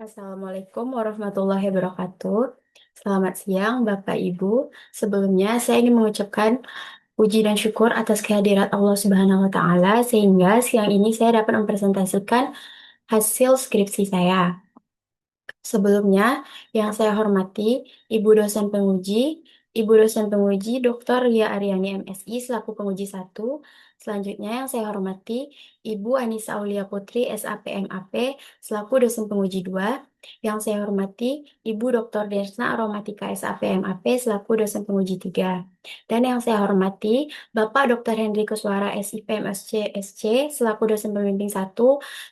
Assalamualaikum warahmatullahi wabarakatuh. Selamat siang, Bapak Ibu. Sebelumnya, saya ingin mengucapkan puji dan syukur atas kehadirat Allah Subhanahu wa Ta'ala, sehingga siang ini saya dapat mempresentasikan hasil skripsi saya. Sebelumnya, yang saya hormati Ibu dosen penguji Dr. Ria Aryani MSI selaku penguji 1. Selanjutnya yang saya hormati Ibu Anissa Aulia Putri SAP MAP selaku dosen penguji 2. Yang saya hormati Ibu Dr. Desna Aromatika SAP MAP selaku dosen penguji 3. Dan yang saya hormati Bapak Dr. Henry Kuswara SIP MSc SC selaku dosen pembimbing 1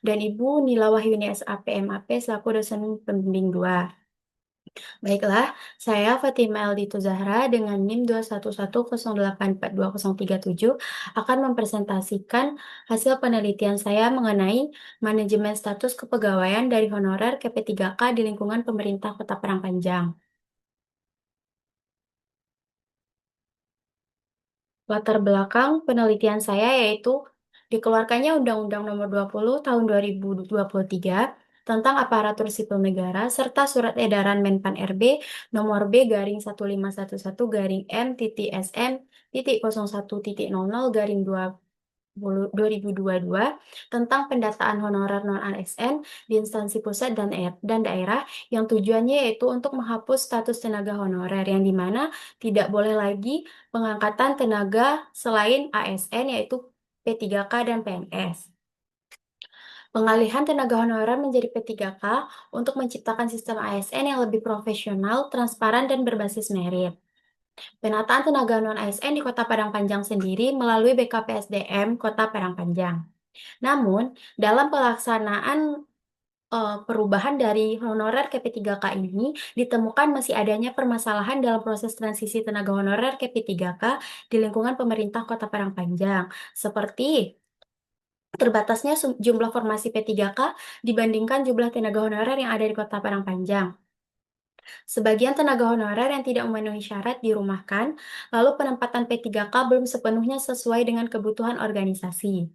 dan Ibu Nila Wahyuni SAP MAP selaku dosen pembimbing 2. Baiklah, saya Fatima Elditu Zahra dengan NIM 211084237 akan mempresentasikan hasil penelitian saya mengenai manajemen status kepegawaian dari honorer KP3K di lingkungan pemerintah Kota Parangpanjang. Latar belakang penelitian saya yaitu dikeluarkannya Undang-Undang Nomor 20 Tahun 2023 tentang aparatur sipil negara serta Surat Edaran Menpan RB Nomor B/1511 M.SN 01.00 2022 tentang pendataan honorer non-ASN di instansi pusat dan daerah yang tujuannya yaitu untuk menghapus status tenaga honorer yang dimana tidak boleh lagi pengangkatan tenaga selain ASN yaitu P3K dan PNS. Pengalihan tenaga honorer menjadi P3K untuk menciptakan sistem ASN yang lebih profesional, transparan, dan berbasis merit. Penataan tenaga non-ASN di Kota Padangpanjang sendiri melalui BKPSDM Kota Padangpanjang. Namun, dalam pelaksanaan perubahan dari honorer ke P3K ini, ditemukan masih adanya permasalahan dalam proses transisi tenaga honorer ke P3K di lingkungan pemerintah Kota Padangpanjang, seperti terbatasnya jumlah formasi P3K dibandingkan jumlah tenaga honorer yang ada di Kota Padangpanjang. Sebagian tenaga honorer yang tidak memenuhi syarat dirumahkan, lalu penempatan P3K belum sepenuhnya sesuai dengan kebutuhan organisasi.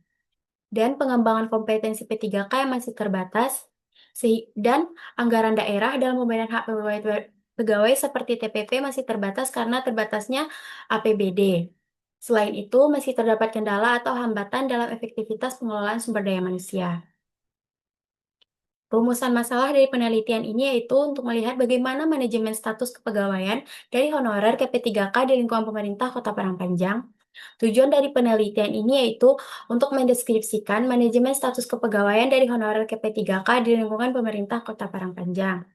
Dan pengembangan kompetensi P3K yang masih terbatas, dan anggaran daerah dalam pemberian hak pegawai seperti TPP masih terbatas karena terbatasnya APBD. Selain itu, masih terdapat kendala atau hambatan dalam efektivitas pengelolaan sumber daya manusia. Rumusan masalah dari penelitian ini yaitu untuk melihat bagaimana manajemen status kepegawaian dari honorer ke P3K di lingkungan pemerintah Kota Parangpanjang. Tujuan dari penelitian ini yaitu untuk mendeskripsikan manajemen status kepegawaian dari honorer ke P3K di lingkungan pemerintah Kota Parangpanjang.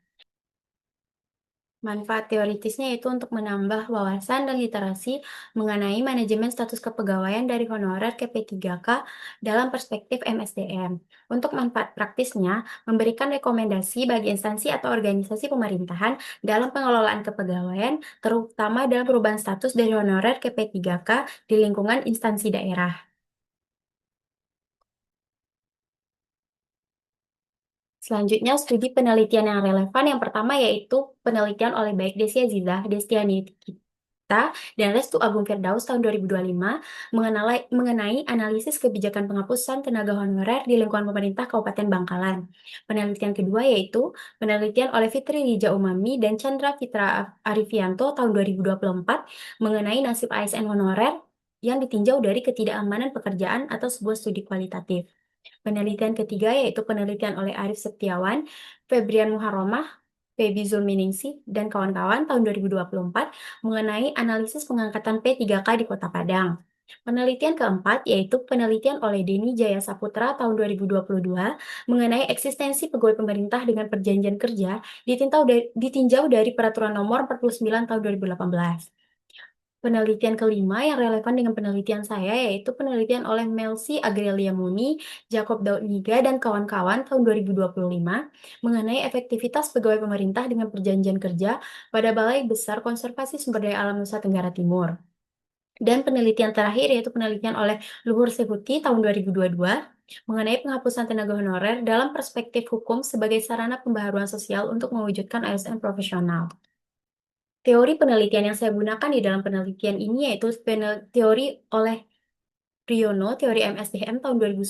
Manfaat teoritisnya itu untuk menambah wawasan dan literasi mengenai manajemen status kepegawaian dari honorer ke P3K dalam perspektif MSDM. Untuk manfaat praktisnya, memberikan rekomendasi bagi instansi atau organisasi pemerintahan dalam pengelolaan kepegawaian, terutama dalam perubahan status dari honorer ke P3K di lingkungan instansi daerah. Selanjutnya, studi penelitian yang relevan yang pertama yaitu penelitian oleh baik Desi Azizah, Destiani Kita, dan Restu Agung Firdaus tahun 2025 mengenai analisis kebijakan penghapusan tenaga honorer di lingkungan pemerintah Kabupaten Bangkalan. Penelitian kedua yaitu penelitian oleh Fitri Rija Umami dan Chandra Fitra Arifianto tahun 2024 mengenai nasib ASN honorer yang ditinjau dari ketidakamanan pekerjaan atau sebuah studi kualitatif. Penelitian ketiga yaitu penelitian oleh Arif Setiawan, Febrian Muharromah, Feby Zulminingsih, dan kawan-kawan tahun 2024 mengenai analisis pengangkatan P3K di Kota Padang. Penelitian keempat yaitu penelitian oleh Denny Jaya Saputra tahun 2022 mengenai eksistensi pegawai pemerintah dengan perjanjian kerja ditinjau dari Peraturan Nomor 49 tahun 2018. Penelitian kelima yang relevan dengan penelitian saya yaitu penelitian oleh Melsi Agrelia Muni, Jacob Daud Niga, dan kawan-kawan tahun 2025 mengenai efektivitas pegawai pemerintah dengan perjanjian kerja pada Balai Besar Konservasi Sumber Daya Alam Nusa Tenggara Timur. Dan penelitian terakhir yaitu penelitian oleh Luhur Sehuti tahun 2022 mengenai penghapusan tenaga honorer dalam perspektif hukum sebagai sarana pembaharuan sosial untuk mewujudkan ASN profesional. Teori penelitian yang saya gunakan di dalam penelitian ini yaitu teori oleh Priyono, teori MSDM tahun 2010,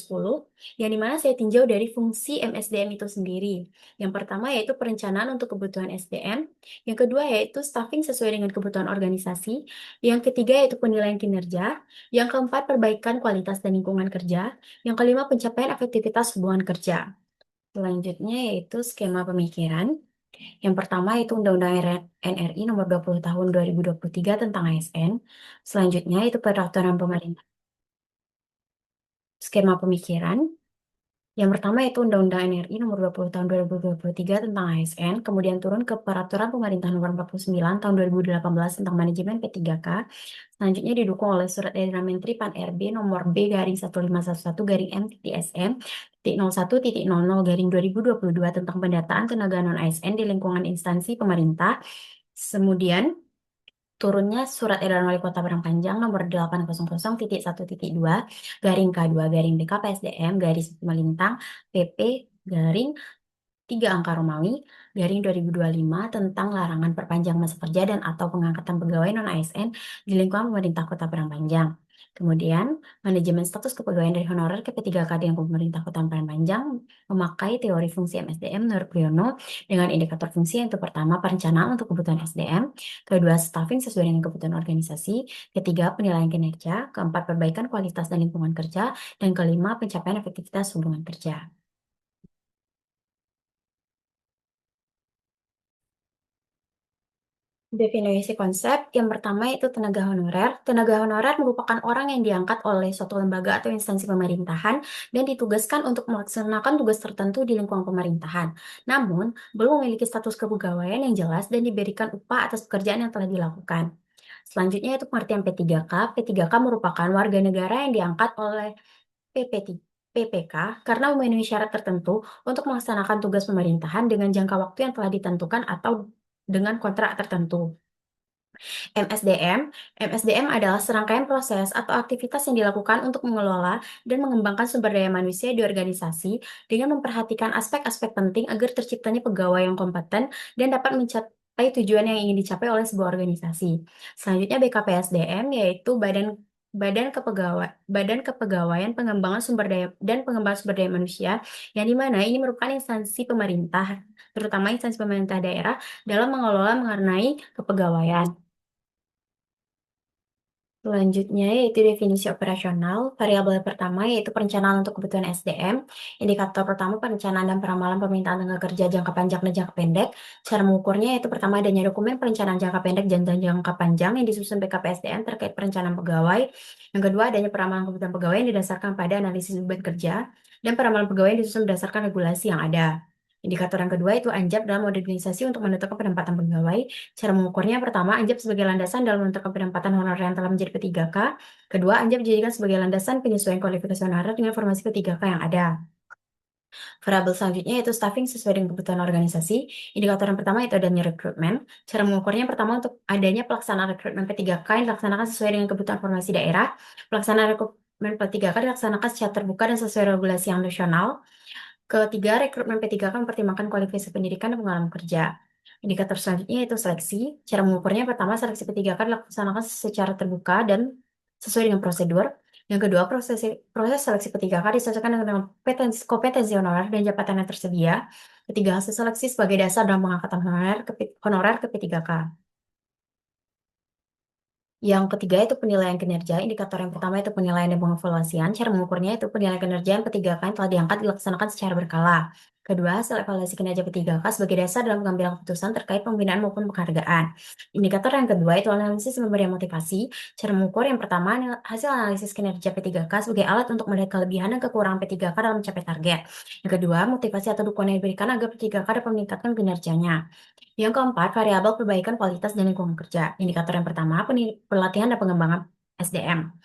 yang dimana saya tinjau dari fungsi MSDM itu sendiri. Yang pertama yaitu perencanaan untuk kebutuhan SDM, yang kedua yaitu staffing sesuai dengan kebutuhan organisasi, yang ketiga yaitu penilaian kinerja, yang keempat perbaikan kualitas dan lingkungan kerja, yang kelima pencapaian efektivitas hubungan kerja. Selanjutnya yaitu skema pemikiran. Yang pertama itu Undang-Undang NRI Nomor 20 Tahun 2023 tentang ASN. Selanjutnya itu peraturan pemerintah. Skema pemikiran. Yang pertama itu Undang-Undang NRI Nomor 20 Tahun 2023 tentang ASN, kemudian turun ke Peraturan Pemerintah Nomor 49 Tahun 2018 tentang Manajemen P3K. Selanjutnya didukung oleh Surat Edaran Menteri Pan-RB Nomor B-1511-M-SM titik 01.00/2022 tentang pendataan tenaga non-ASN di lingkungan instansi pemerintah. Kemudian turunnya Surat Edaran Wali Kota Padang Panjang nomor 800.1.2/K2/BKPSDM melintang PP garing 3 angka Romawi garing 2025 tentang larangan perpanjang masa kerja dan atau pengangkatan pegawai non-ASN di lingkungan pemerintah Kota Padang Panjang. Kemudian, manajemen status kepegawaian dari honorer ke P3K dengan pemerintah Kota Padang Panjang memakai teori fungsi MSDM menurut Priyono dengan indikator fungsi yang itu pertama perencanaan untuk kebutuhan SDM, kedua staffing sesuai dengan kebutuhan organisasi, ketiga penilaian kinerja, keempat perbaikan kualitas dan lingkungan kerja, dan kelima pencapaian efektivitas hubungan kerja. Definisi konsep yang pertama itu tenaga honorer. Tenaga honorer merupakan orang yang diangkat oleh suatu lembaga atau instansi pemerintahan dan ditugaskan untuk melaksanakan tugas tertentu di lingkungan pemerintahan. Namun, belum memiliki status kepegawaian yang jelas dan diberikan upah atas pekerjaan yang telah dilakukan. Selanjutnya itu pengertian P3K. P3K merupakan warga negara yang diangkat oleh PPK karena memenuhi syarat tertentu untuk melaksanakan tugas pemerintahan dengan jangka waktu yang telah ditentukan atau dengan kontrak tertentu. MSDM adalah serangkaian proses atau aktivitas yang dilakukan untuk mengelola dan mengembangkan sumber daya manusia di organisasi dengan memperhatikan aspek-aspek penting agar terciptanya pegawai yang kompeten dan dapat mencapai tujuan yang ingin dicapai oleh sebuah organisasi. Selanjutnya BKPSDM yaitu Badan Kepegawaian Pengembangan Sumber Daya dan Pengembangan Sumber Daya Manusia, yang dimana ini merupakan instansi pemerintah, terutama instansi pemerintah daerah dalam mengelola mengenai kepegawaian. Selanjutnya yaitu definisi operasional. Variabel pertama yaitu perencanaan untuk kebutuhan SDM. Indikator pertama perencanaan dan peramalan permintaan tenaga kerja jangka panjang dan jangka pendek. Cara mengukurnya yaitu pertama adanya dokumen perencanaan jangka pendek dan jangka panjang yang disusun BKPSDM terkait perencanaan pegawai. Yang kedua adanya peramalan kebutuhan pegawai yang didasarkan pada analisis beban kerja dan peramalan pegawai yang disusun berdasarkan regulasi yang ada. Indikator yang kedua itu ANJAP dalam modernisasi untuk menentukan penempatan pegawai. Cara mengukurnya pertama, ANJAP sebagai landasan dalam menentukan penempatan honorer yang telah menjadi P3K. Kedua, ANJAP dijadikan sebagai landasan penyesuaian kualifikasi honorer dengan formasi P3K yang ada. Variabel selanjutnya yaitu staffing sesuai dengan kebutuhan organisasi. Indikator yang pertama itu adanya rekrutmen. Cara mengukurnya pertama untuk adanya pelaksanaan rekrutmen P3K yang dilaksanakan sesuai dengan kebutuhan formasi daerah. Pelaksanaan rekrutmen P3K dilaksanakan secara terbuka dan sesuai regulasi yang nasional. Ketiga, rekrutmen P3K mempertimbangkan kualifikasi pendidikan dan pengalaman kerja. Indikator selanjutnya yaitu seleksi. Cara mengukurnya pertama, seleksi P3K dilaksanakan secara terbuka dan sesuai dengan prosedur. Yang kedua, proses seleksi P3K disesuaikan dengan kompetensi honorer dan jabatan yang tersedia. Ketiga, hasil seleksi sebagai dasar dalam pengangkatan honorer ke P3K. Yang ketiga itu penilaian kinerja. Indikator yang pertama itu penilaian dan pengevaluasian. Cara mengukurnya itu penilaian kinerja yang P3K yang telah diangkat dilaksanakan secara berkala. Kedua, hasil evaluasi kinerja P3K sebagai dasar dalam pengambilan keputusan terkait pembinaan maupun penghargaan. Indikator yang kedua itu analisis pemberian motivasi. Cara mengukur yang pertama hasil analisis kinerja P3K sebagai alat untuk melihat kelebihan dan kekurangan P3K dalam mencapai target. Yang kedua, motivasi atau dukungan yang diberikan agar P3K dapat meningkatkan kinerjanya. Yang keempat, variabel perbaikan kualitas dan lingkungan kerja. Indikator yang pertama, pelatihan dan pengembangan SDM.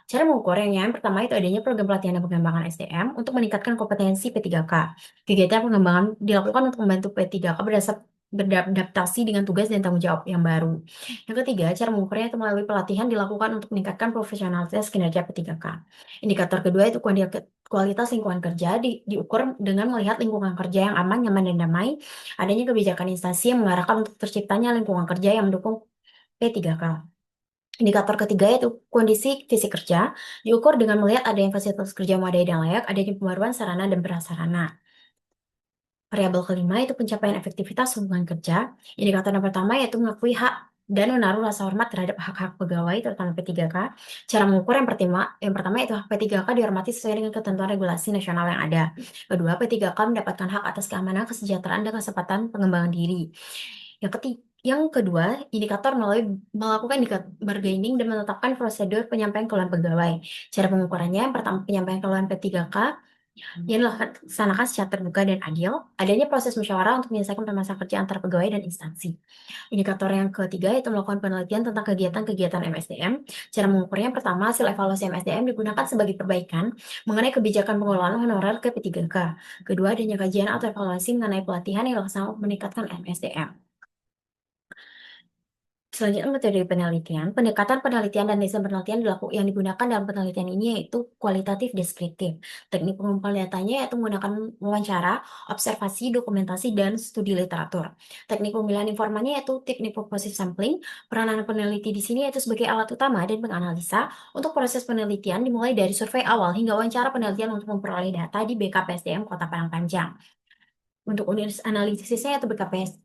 Cara mengukurnya yang pertama itu adanya program pelatihan dan pengembangan SDM untuk meningkatkan kompetensi P3K. Kegiatan pengembangan dilakukan untuk membantu P3K beradaptasi dengan tugas dan tanggung jawab yang baru. Yang ketiga, cara mengukurnya itu melalui pelatihan dilakukan untuk meningkatkan profesionalitas kinerja P3K. Indikator kedua itu kualitas lingkungan kerja diukur dengan melihat lingkungan kerja yang aman, nyaman, dan damai. Adanya kebijakan instansi yang mengarahkan untuk terciptanya lingkungan kerja yang mendukung P3K. Indikator ketiga yaitu kondisi fisik kerja, diukur dengan melihat adanya fasilitas kerja memadai dan layak, adanya pembaruan sarana dan prasarana. Variabel kelima itu pencapaian efektivitas hubungan kerja. Indikator yang pertama yaitu mengakui hak dan menaruh rasa hormat terhadap hak-hak pegawai, terutama P3K. Cara mengukur yang pertama yaitu hak P3K dihormati sesuai dengan ketentuan regulasi nasional yang ada. Kedua, P3K mendapatkan hak atas keamanan, kesejahteraan, dan kesempatan pengembangan diri. Yang kedua, indikator melalui melakukan indikator bargaining dan menetapkan prosedur penyampaian keluhan pegawai. Cara pengukurannya, yang pertama penyampaian keluhan P3K yang dilaksanakan secara terbuka dan adil, adanya proses musyawarah untuk menyelesaikan permasalahan kerja antar pegawai dan instansi. Indikator yang ketiga yaitu melakukan penelitian tentang kegiatan-kegiatan MSDM. Cara mengukurnya yang pertama, hasil evaluasi MSDM digunakan sebagai perbaikan mengenai kebijakan pengelolaan honorer ke P3K. Kedua, adanya kajian atau evaluasi mengenai pelatihan yang dilaksanakan untuk meningkatkan MSDM. Selanjutnya metode penelitian. Pendekatan penelitian dan desain penelitian yang digunakan dalam penelitian ini yaitu kualitatif deskriptif. Teknik pengumpulan datanya yaitu menggunakan wawancara, observasi, dokumentasi, dan studi literatur. Teknik pemilihan informannya yaitu teknik purposive sampling. Peranan peneliti di sini yaitu sebagai alat utama dan penganalisa. Untuk proses penelitian dimulai dari survei awal hingga wawancara penelitian untuk memperoleh data di BKPSDM Kota Parangpanjang. Untuk unit analisisnya yaitu BKPSDM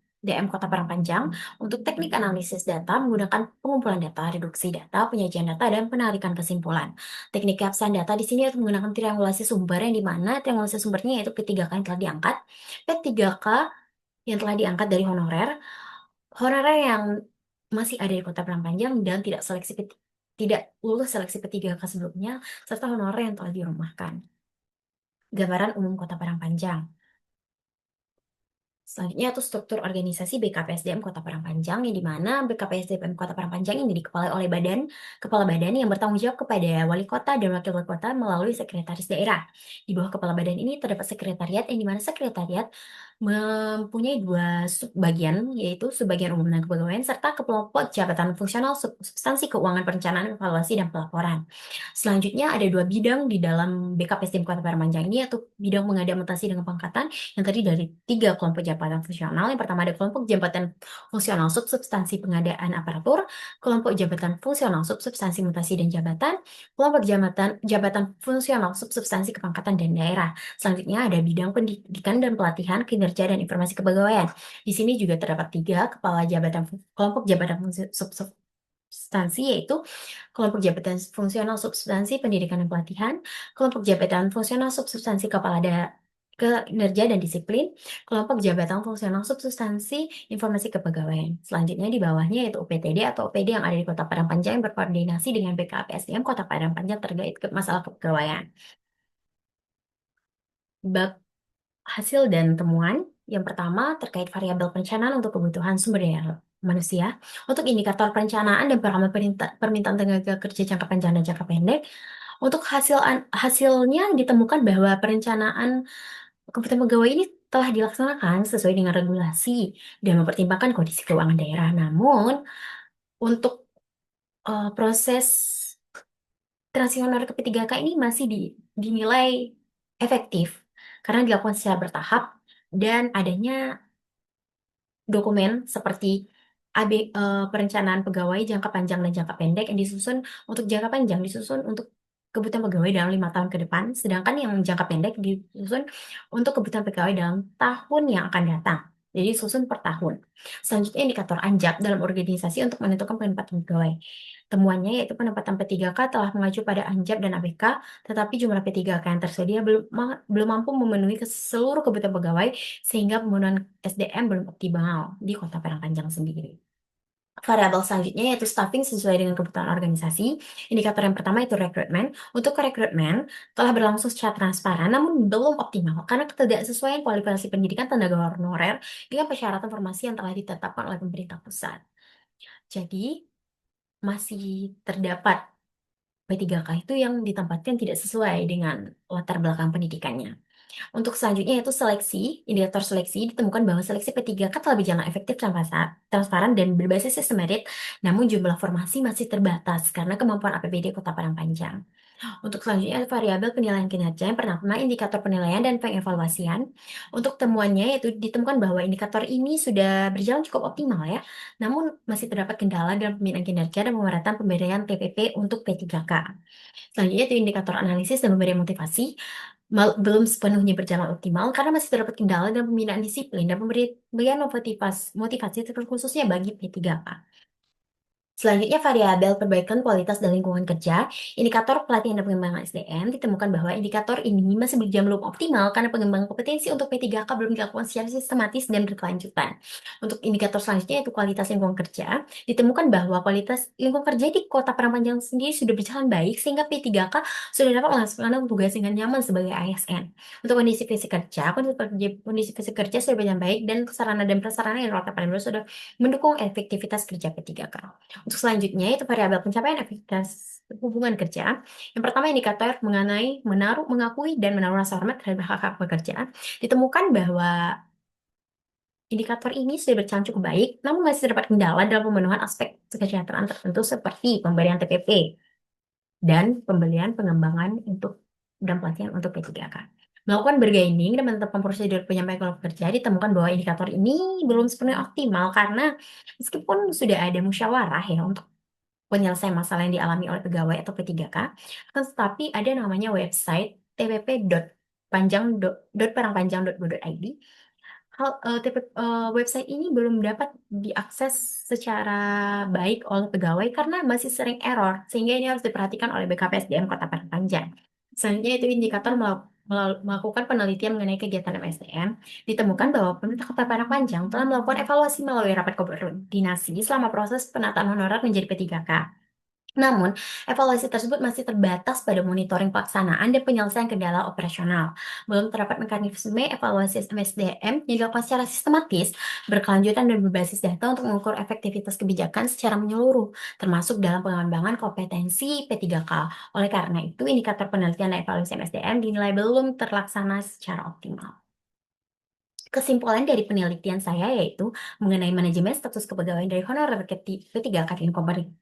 Kota Parangpanjang. Untuk teknik analisis data menggunakan pengumpulan data, reduksi data, penyajian data, dan penarikan kesimpulan. Teknik keabsahan data di sini yaitu menggunakan triangulasi sumber yang dimana triangulasi sumbernya yaitu P3K yang telah diangkat, P3K yang telah diangkat dari honorer, honorer yang masih ada di Kota Parangpanjang dan tidak lulus seleksi P3K sebelumnya, serta honorer yang telah dirumahkan. Gambaran umum Kota Parangpanjang. Selanjutnya itu struktur organisasi BKPSDM Kota Parangpanjang, yang dimana BKPSDM Kota Parangpanjang ini dikepalai oleh kepala badan yang bertanggung jawab kepada wali kota dan wakil wali kota melalui sekretaris daerah. Di bawah kepala badan ini terdapat sekretariat, yang dimana sekretariat mempunyai dua subbagian, yaitu subbagian umum dan kepegawaian, serta kelompok jabatan fungsional substansi keuangan perencanaan, evaluasi, dan pelaporan. Selanjutnya ada dua bidang di dalam BKPSDM Kota Parangpanjang ini, yaitu bidang pengadaan dengan pengangkatan yang terdiri dari 3 kelompok jabatan fungsional. Yang pertama ada kelompok jabatan fungsional substansi pengadaan aparatur, kelompok jabatan fungsional substansi mutasi dan jabatan, kelompok jabatan fungsional substansi kepangkatan dan daerah. Selanjutnya ada bidang pendidikan dan pelatihan, kinerja dan informasi kepegawaian. Di sini juga terdapat 3 kelompok jabatan substansi, yaitu kelompok jabatan fungsional substansi pendidikan dan pelatihan, kelompok jabatan fungsional substansi kinerja dan disiplin, kelompok jabatan fungsional substansi informasi kepegawaian. Selanjutnya di bawahnya yaitu UPTD atau OPD yang ada di Kota Parangpanjang yang berkoordinasi dengan BKPSDM Kota Parangpanjang terkait masalah kepegawaian. Bab hasil dan temuan. Yang pertama terkait variabel perencanaan untuk kebutuhan sumber daya manusia. Untuk indikator perencanaan dan permintaan tenaga kerja jangka panjang dan jangka pendek. Untuk hasilnya ditemukan bahwa perencanaan kebutuhan pegawai ini telah dilaksanakan sesuai dengan regulasi dan mempertimbangkan kondisi keuangan daerah. Namun, untuk proses transisional ke P3K ini masih dinilai efektif karena dilakukan secara bertahap dan adanya dokumen seperti perencanaan pegawai jangka panjang dan jangka pendek yang disusun. Untuk jangka panjang disusun untuk kebutuhan pegawai dalam 5 tahun ke depan, sedangkan yang jangka pendek disusun untuk kebutuhan pegawai dalam tahun yang akan datang. Jadi susun per tahun. Selanjutnya indikator anjak dalam organisasi untuk menentukan penempatan pegawai. Temuannya yaitu penempatan P3K telah mengacu pada anjak dan ABK, tetapi jumlah P3K yang tersedia belum mampu memenuhi seluruh kebutuhan pegawai sehingga pembunuhan SDM belum optimal di Kota Parangpanjang sendiri. Variabel selanjutnya yaitu staffing sesuai dengan kebutuhan organisasi. Indikator yang pertama itu rekrutmen. Untuk rekrutmen telah berlangsung secara transparan namun belum optimal karena ketidaksesuaian kualifikasi pendidikan tenaga honorer dengan persyaratan formasi yang telah ditetapkan oleh pemerintah pusat. Jadi masih terdapat P3K itu yang ditempatkan tidak sesuai dengan latar belakang pendidikannya. Untuk selanjutnya yaitu seleksi. Indikator seleksi ditemukan bahwa seleksi P3K telah berjalan efektif, transparan, dan berbasis sistem merit, namun jumlah formasi masih terbatas karena kemampuan APBD Kota Parangpanjang. Untuk selanjutnya, variabel penilaian kinerja. Yang pertama, indikator penilaian dan pengevaluasian. Untuk temuannya, yaitu ditemukan bahwa indikator ini sudah berjalan cukup optimal ya, namun masih terdapat kendala dalam pembinaan kinerja dan pemerataan pemberian TPP untuk P3K. Selanjutnya itu indikator analisis dan pemberian motivasi. Belum sepenuhnya berjalan optimal karena masih terdapat kendala dalam pembinaan disiplin dan pemberian motivasi khususnya bagi P3K. Selanjutnya, variabel perbaikan kualitas dan lingkungan kerja. Indikator pelatihan dan pengembangan SDM ditemukan bahwa indikator ini masih berjalan belum optimal karena pengembangan kompetensi untuk P3K belum dilakukan secara sistematis dan berkelanjutan. Untuk indikator selanjutnya yaitu kualitas lingkungan kerja, ditemukan bahwa kualitas lingkungan kerja di Kota Padang sendiri sudah berjalan baik sehingga P3K sudah dapat melaksanakan tugas dengan nyaman sebagai ASN. Untuk kondisi fisik kerja sudah berjalan baik dan sarana dan prasarana yang Kota Padang sudah mendukung efektivitas kerja P3K. Untuk selanjutnya itu variabel pencapaian efektivitas hubungan kerja. Yang pertama indikator mengenai menaruh, mengakui, dan menaruh rasa hormat terhadap hak-hak pekerja. Ditemukan bahwa indikator ini sudah berjalan cukup baik, namun masih terdapat kendala dalam pemenuhan aspek kesejahteraan tertentu seperti pemberian TPP dan pembelian pengembangan untuk dan pelatihan untuk P3K. Melakukan bargaining dan menetapkan prosedur penyampaian keluar kerja, ditemukan bahwa indikator ini belum sepenuhnya optimal karena meskipun sudah ada musyawarah ya untuk penyelesaian masalah yang dialami oleh pegawai atau P3K, akan tetapi ada namanya website tpp.parangpanjang.go.id. Website ini belum dapat diakses secara baik oleh pegawai karena masih sering error, sehingga ini harus diperhatikan oleh BKPSDM Kota Parangpanjang. Selanjutnya itu indikator melakukan penelitian mengenai kegiatan MSDM, ditemukan bahwa pemerintah Kota Parangpanjang telah melakukan evaluasi melalui rapat koordinasi selama proses penataan honorer menjadi P3K. Namun, evaluasi tersebut masih terbatas pada monitoring pelaksanaan dan penyelesaian kendala operasional. Belum terdapat mekanisme evaluasi MSDM yang dilakukan secara sistematis, berkelanjutan, dan berbasis data untuk mengukur efektivitas kebijakan secara menyeluruh, termasuk dalam pengembangan kompetensi P3K. Oleh karena itu, indikator penelitian dan evaluasi MSDM dinilai belum terlaksana secara optimal. Kesimpulan dari penelitian saya yaitu mengenai manajemen status kepegawaian dari honorer ketiga Kadin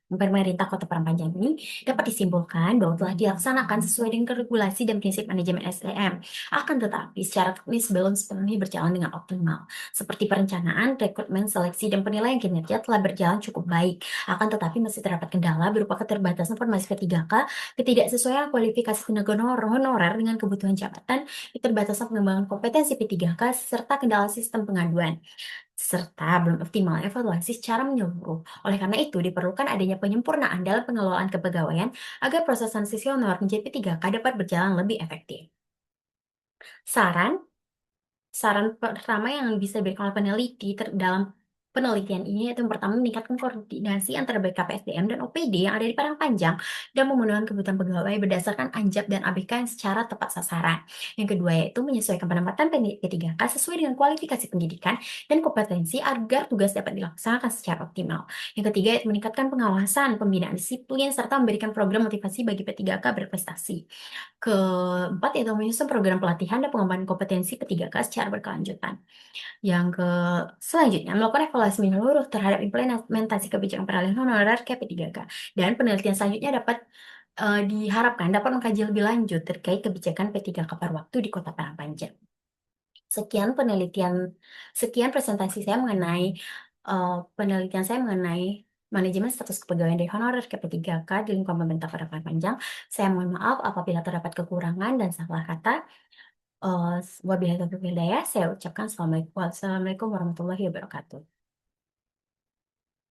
Pemerintah Kota Parangpanjang ini dapat disimpulkan bahwa telah dilaksanakan sesuai dengan regulasi dan prinsip manajemen SDM. Akan tetapi secara teknis belum sepenuhnya berjalan dengan optimal. Seperti perencanaan, rekrutmen, seleksi, dan penilaian kinerja telah berjalan cukup baik. Akan tetapi masih terdapat kendala berupa keterbatasan formasi P3K, ketidaksesuaian kualifikasi tenaga honorer dengan kebutuhan jabatan, keterbatasan pengembangan kompetensi P3K, serta kendala sistem pengaduan, serta belum optimal evaluasi secara menyeluruh. Oleh karena itu, diperlukan adanya penyempurnaan dalam pengelolaan kepegawaian agar proses transisi honor menjadi P3K dapat berjalan lebih efektif. Saran Saran pertama yang bisa diberikan oleh peneliti dalam penelitian ini yaitu yang pertama meningkatkan koordinasi antara BKPSDM dan OPD yang ada di Parangpanjang dan memenuhi kebutuhan pegawai berdasarkan ANJAP dan ABK yang secara tepat sasaran. Yang kedua yaitu menyesuaikan penempatan P3K sesuai dengan kualifikasi pendidikan dan kompetensi agar tugas dapat dilaksanakan secara optimal. Yang ketiga yaitu meningkatkan pengawasan, pembinaan disiplin, serta memberikan program motivasi bagi P3K berprestasi. Keempat, yaitu menyusun program pelatihan dan pengembangan kompetensi P3K secara berkelanjutan. Yang selanjutnya, melakukan evaluasi menyeluruh terhadap implementasi kebijakan peralihan honorer ke P3K. Dan penelitian selanjutnya diharapkan dapat mengkaji lebih lanjut terkait kebijakan P3K per waktu di Kota Parangpanjang. Sekian presentasi saya mengenai penelitian saya mengenai manajemen status kepegawaian dari honorer ke P3K di lingkungan pemerintah Parangpanjang. Saya mohon maaf apabila terdapat kekurangan dan salah kata. Wabillahi taufiq wal hidayah, saya ucapkan Assalamualaikum warahmatullahi wabarakatuh.